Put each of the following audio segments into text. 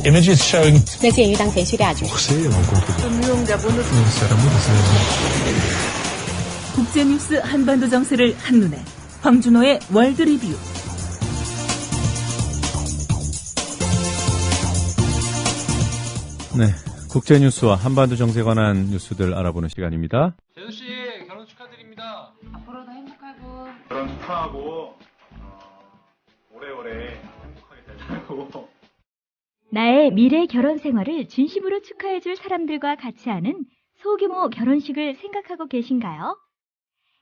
images showing 那鉴于当前叙利亚局势， 국제뉴스 한반도 정세를 한눈에 황준호의 월드 리뷰. 네, 국제뉴스와 한반도 정세에 관한 뉴스들 알아보는 시간입니다. 재수씨 결혼 축하드립니다. 앞으로도 행복하고 결혼 축하하고 오래오래 행복하게 잘 살고 나의 미래 결혼 생활을 진심으로 축하해줄 사람들과 같이 하는 소규모 결혼식을 생각하고 계신가요?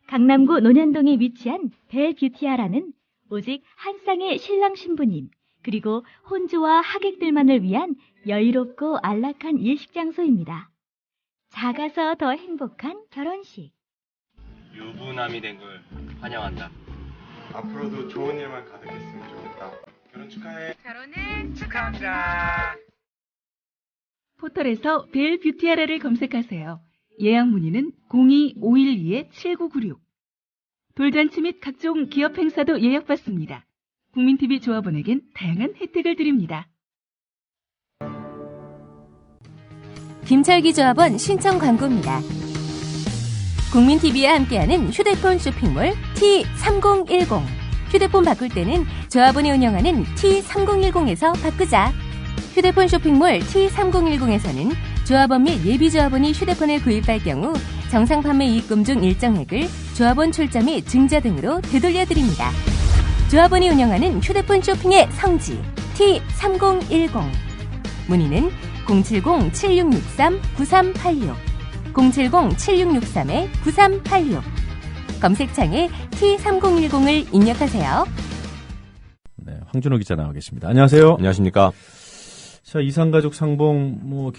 강남구 논현동에 위치한 벨뷰티아라는 오직 한 쌍의 신랑 신부님 그리고 혼주와 하객들만을 위한 여유롭고 안락한 일식 장소입니다. 작아서 더 행복한 결혼식. 유부남이 된 걸 환영한다. 앞으로도 좋은 일만 가득했으면 좋겠다. 결혼 축하해. 결혼을 축하합니다. 포털에서 벨뷰티아라를 검색하세요. 예약 문의는 02-512-7996. 돌잔치 및 각종 기업 행사도 예약받습니다. 국민TV 조합원에겐 다양한 혜택을 드립니다. 김철기 조합원 신청 광고입니다. 국민TV와 함께하는 휴대폰 쇼핑몰 T3010. 휴대폰 바꿀 때는 조합원이 운영하는 T3010에서 바꾸자. 휴대폰 쇼핑몰 T3010에서는 조합원 및 예비조합원이 휴대폰을 구입할 경우 정상 판매 이익금 중 일정액을 조합원 출자 및 증자 등으로 되돌려드립니다. 조합원이 운영하는 휴대폰 쇼핑의 성지 T3010. 문의는 070-7663-9386 070-7663-9386 검색창에 T3010을 입력하세요. 네, 황준호 기자 나와 계십니다. 안녕하세요. 안녕하십니까. 자, 이산가족 상봉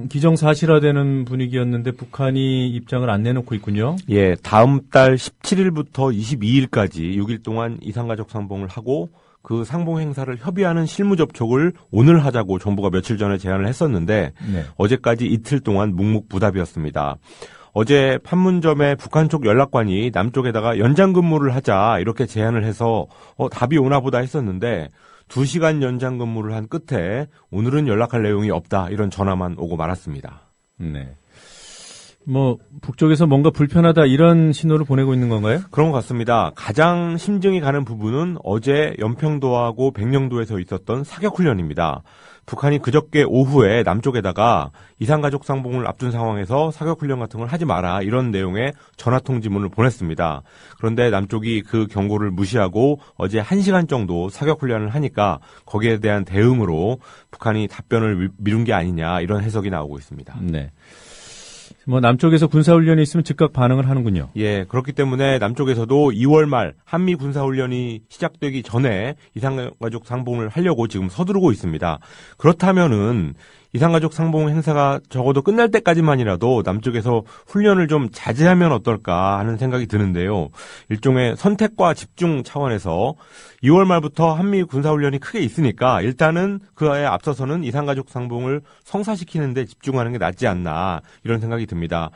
기정사실화되는 분위기였는데 북한이 입장을 안 내놓고 있군요. 예, 다음 달 17일부터 22일까지 6일 동안 이산가족 상봉을 하고 그 상봉 행사를 협의하는 실무 접촉을 오늘 하자고 정부가 며칠 전에 제안을 했었는데 네. 어제까지 이틀 동안 묵묵부답이었습니다. 어제 판문점에 북한 쪽 연락관이 남쪽에다가 연장 근무를 하자 이렇게 제안을 해서 답이 오나 보다 했었는데 2시간 연장 근무를 한 끝에 오늘은 연락할 내용이 없다 이런 전화만 오고 말았습니다. 네. 북쪽에서 뭔가 불편하다 이런 신호를 보내고 있는 건가요? 그런 것 같습니다. 가장 심증이 가는 부분은 어제 연평도하고 백령도에서 있었던 사격훈련입니다. 북한이 그저께 오후에 남쪽에다가 이산가족 상봉을 앞둔 상황에서 사격훈련 같은 걸 하지 마라 이런 내용의 전화통지문을 보냈습니다. 그런데 남쪽이 그 경고를 무시하고 어제 1시간 정도 사격훈련을 하니까 거기에 대한 대응으로 북한이 답변을 미룬 게 아니냐 이런 해석이 나오고 있습니다. 네. 남쪽에서 군사훈련이 있으면 즉각 반응을 하는군요. 예, 그렇기 때문에 남쪽에서도 2월 말 한미 군사훈련이 시작되기 전에 이산가족 상봉을 하려고 지금 서두르고 있습니다. 그렇다면은 이산가족 상봉 행사가 적어도 끝날 때까지만이라도 남쪽에서 훈련을 좀 자제하면 어떨까 하는 생각이 드는데요. 일종의 선택과 집중 차원에서 2월 말부터 한미 군사훈련이 크게 있으니까 일단은 그에 앞서서는 이산가족 상봉을 성사시키는 데 집중하는 게 낫지 않나 이런 생각이 듭니다.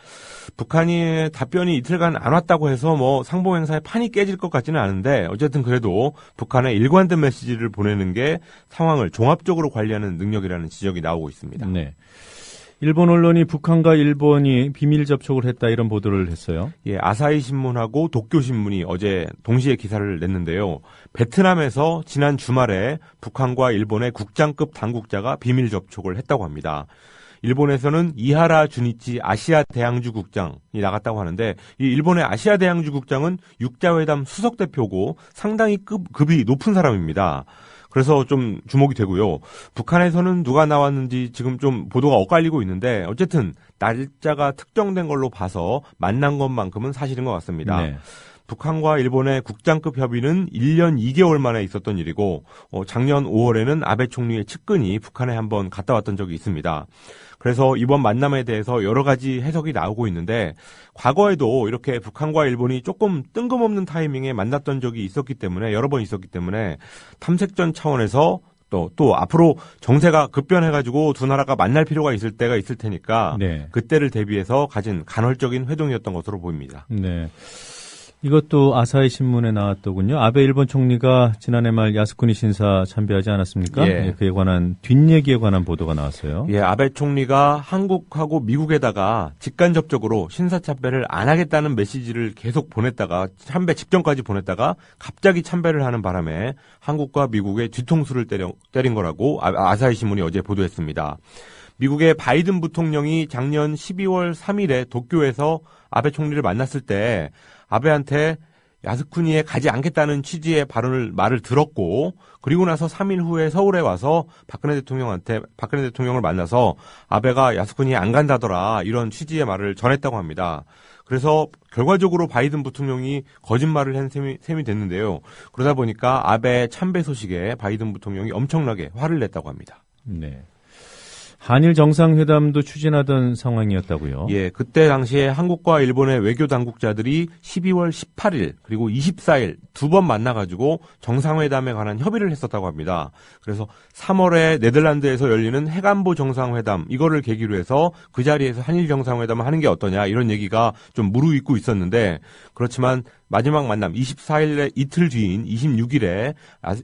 북한이 답변이 이틀간 안 왔다고 해서 상봉 행사에 판이 깨질 것 같지는 않은데 어쨌든 그래도 북한에 일관된 메시지를 보내는 게 상황을 종합적으로 관리하는 능력이라는 지적이 나오고 있습니다. 네. 일본 언론이 북한과 일본이 비밀 접촉을 했다 이런 보도를 했어요. 예, 아사히 신문하고 도쿄 신문이 어제 동시에 기사를 냈는데요. 베트남에서 지난 주말에 북한과 일본의 국장급 당국자가 비밀 접촉을 했다고 합니다. 일본에서는 이하라 주니치 아시아 대양주 국장이 나갔다고 하는데 이 일본의 아시아 대양주 국장은 육자회담 수석 대표고 상당히 급이 높은 사람입니다. 그래서 좀 주목이 되고요. 북한에서는 누가 나왔는지 지금 좀 보도가 엇갈리고 있는데 어쨌든 날짜가 특정된 걸로 봐서 만난 것만큼은 사실인 것 같습니다. 네. 북한과 일본의 국장급 협의는 1년 2개월 만에 있었던 일이고 작년 5월에는 아베 총리의 측근이 북한에 한번 갔다 왔던 적이 있습니다. 그래서 이번 만남에 대해서 여러 가지 해석이 나오고 있는데 과거에도 이렇게 북한과 일본이 조금 뜬금없는 타이밍에 만났던 적이 있었기 때문에 여러 번 있었기 때문에 탐색전 차원에서 또 앞으로 정세가 급변해가지고 두 나라가 만날 필요가 있을 때가 있을 테니까 네. 그때를 대비해서 가진 간헐적인 회동이었던 것으로 보입니다. 네. 이것도 아사히 신문에 나왔더군요. 아베 일본 총리가 지난해 말 야스쿠니 신사 참배하지 않았습니까? 예. 그에 관한 뒷얘기에 관한 보도가 나왔어요. 예, 아베 총리가 한국하고 미국에다가 직간접적으로 신사 참배를 안 하겠다는 메시지를 계속 보냈다가 참배 직전까지 보냈다가 갑자기 참배를 하는 바람에 한국과 미국의 뒤통수를 때린 거라고 아사히 신문이 어제 보도했습니다. 미국의 바이든 부통령이 작년 12월 3일에 도쿄에서 아베 총리를 만났을 때 아베한테 야스쿠니에 가지 않겠다는 취지의 말을 들었고, 그리고 나서 3일 후에 서울에 와서 박근혜 대통령을 만나서 아베가 야스쿠니에 안 간다더라, 이런 취지의 말을 전했다고 합니다. 그래서 결과적으로 바이든 부통령이 거짓말을 한 셈이 됐는데요. 그러다 보니까 아베 참배 소식에 바이든 부통령이 엄청나게 화를 냈다고 합니다. 네. 한일 정상회담도 추진하던 상황이었다고요? 예, 그때 당시에 한국과 일본의 외교 당국자들이 12월 18일 그리고 24일 두 번 만나가지고 정상회담에 관한 협의를 했었다고 합니다. 그래서 3월에 네덜란드에서 열리는 해관보 정상회담, 이거를 계기로 해서 그 자리에서 한일 정상회담을 하는 게 어떠냐, 이런 얘기가 좀 무르익고 있었는데, 그렇지만 마지막 만남 24일에 이틀 뒤인 26일에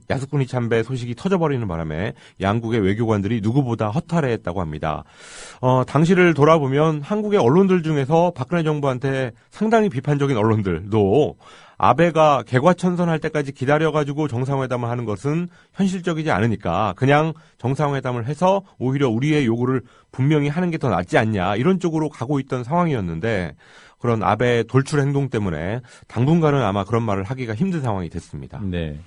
야스쿠니 참배 소식이 터져버리는 바람에 양국의 외교관들이 누구보다 허탈해했다고 합니다. 당시를 돌아보면 한국의 언론들 중에서 박근혜 정부한테 상당히 비판적인 언론들도 아베가 개과천선할 때까지 기다려가지고 정상회담을 하는 것은 현실적이지 않으니까 그냥 정상회담을 해서 오히려 우리의 요구를 분명히 하는 게 더 낫지 않냐, 이런 쪽으로 가고 있던 상황이었는데, 그런 아베의 돌출 행동 때문에 당분간은 아마 그런 말을 하기가 힘든 상황이 됐습니다. 네.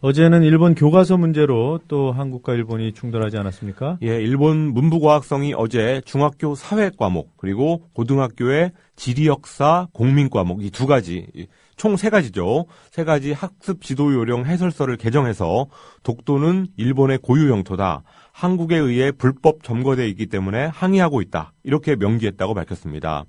어제는 일본 교과서 문제로 또 한국과 일본이 충돌하지 않았습니까? 예, 일본 문부과학성이 어제 중학교 사회 과목 그리고 고등학교의 지리 역사 공민 과목, 이 두 가지, 총 세 가지죠. 세 가지 학습 지도 요령 해설서를 개정해서 독도는 일본의 고유 영토다, 한국에 의해 불법 점거돼 있기 때문에 항의하고 있다, 이렇게 명기했다고 밝혔습니다.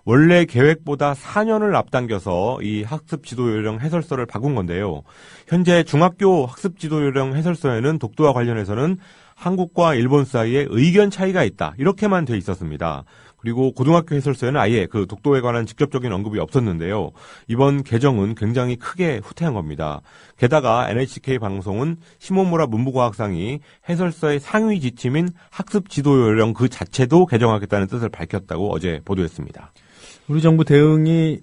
원래 계획보다 4년을 앞당겨서 이 학습 지도 요령 해설서를 바꾼 건데요. 현재 중학교 학습 지도 요령 해설서에는 독도와 관련해서는 한국과 일본 사이에 의견 차이가 있다, 이렇게만 돼 있었습니다. 그리고 고등학교 해설서에는 아예 그 독도에 관한 직접적인 언급이 없었는데요. 이번 개정은 굉장히 크게 후퇴한 겁니다. 게다가 NHK 방송은 시모무라 문부과학상이 해설서의 상위 지침인 학습 지도 요령 그 자체도 개정하겠다는 뜻을 밝혔다고 어제 보도했습니다. 우리 정부 대응이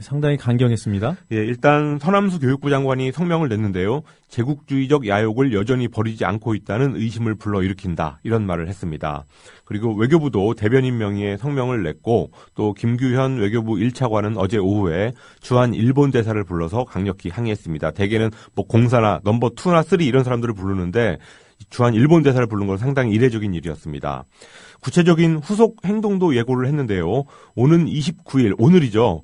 상당히 강경했습니다. 예, 일단 서남수 교육부 장관이 성명을 냈는데요. 제국주의적 야욕을 여전히 버리지 않고 있다는 의심을 불러일으킨다, 이런 말을 했습니다. 그리고 외교부도 대변인 명의의 성명을 냈고, 또 김규현 외교부 1차관은 어제 오후에 주한 일본 대사를 불러서 강력히 항의했습니다. 대개는 뭐 공사나 넘버 2나 3 이런 사람들을 부르는데 주한 일본 대사를 부른 건 상당히 이례적인 일이었습니다. 구체적인 후속 행동도 예고를 했는데요. 오는 29일, 오늘이죠.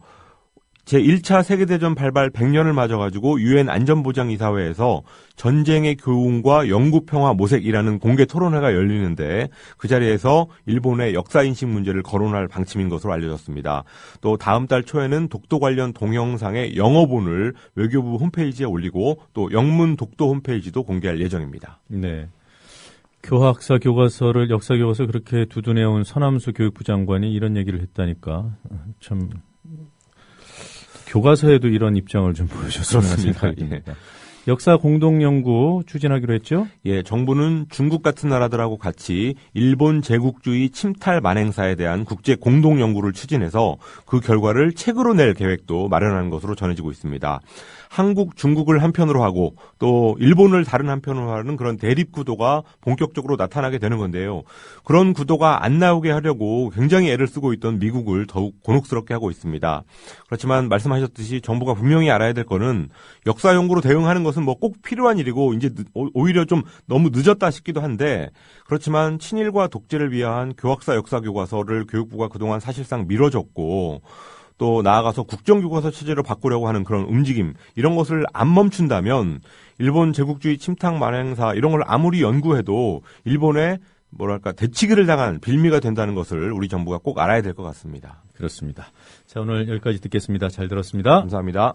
제1차 세계대전 발발 100년을 맞아가지고 유엔 안전보장이사회에서 전쟁의 교훈과 영구평화 모색이라는 공개 토론회가 열리는데, 그 자리에서 일본의 역사인식 문제를 거론할 방침인 것으로 알려졌습니다. 또 다음 달 초에는 독도 관련 동영상의 영어본을 외교부 홈페이지에 올리고 또 영문 독도 홈페이지도 공개할 예정입니다. 네. 교학사 교과서를, 역사 교과서를 그렇게 두둔해온 서남수 교육부 장관이 이런 얘기를 했다니까 참 교과서에도 이런 입장을 좀 보여줬으면 하는 생각이 듭니다. 역사 공동연구 추진하기로 했죠? 예, 정부는 중국 같은 나라들하고 같이 일본 제국주의 침탈 만행사에 대한 국제 공동연구를 추진해서 그 결과를 책으로 낼 계획도 마련하는 것으로 전해지고 있습니다. 한국, 중국을 한편으로 하고 또 일본을 다른 한편으로 하는 그런 대립 구도가 본격적으로 나타나게 되는 건데요. 그런 구도가 안 나오게 하려고 굉장히 애를 쓰고 있던 미국을 더욱 곤혹스럽게 하고 있습니다. 그렇지만 말씀하셨듯이 정부가 분명히 알아야 될 거는 역사 연구로 대응하는 것은 뭐 꼭 필요한 일이고 이제 오히려 좀 너무 늦었다 싶기도 한데, 그렇지만 친일과 독재를 위한 교학사 역사 교과서를 교육부가 그동안 사실상 미뤄졌고, 또 나아가서 국정교과서 체제로 바꾸려고 하는 그런 움직임, 이런 것을 안 멈춘다면 일본 제국주의 침탈 만행사 이런 걸 아무리 연구해도 일본의 뭐랄까 대치기를 당한 빌미가 된다는 것을 우리 정부가 꼭 알아야 될 것 같습니다. 그렇습니다. 자, 오늘 여기까지 듣겠습니다. 잘 들었습니다. 감사합니다.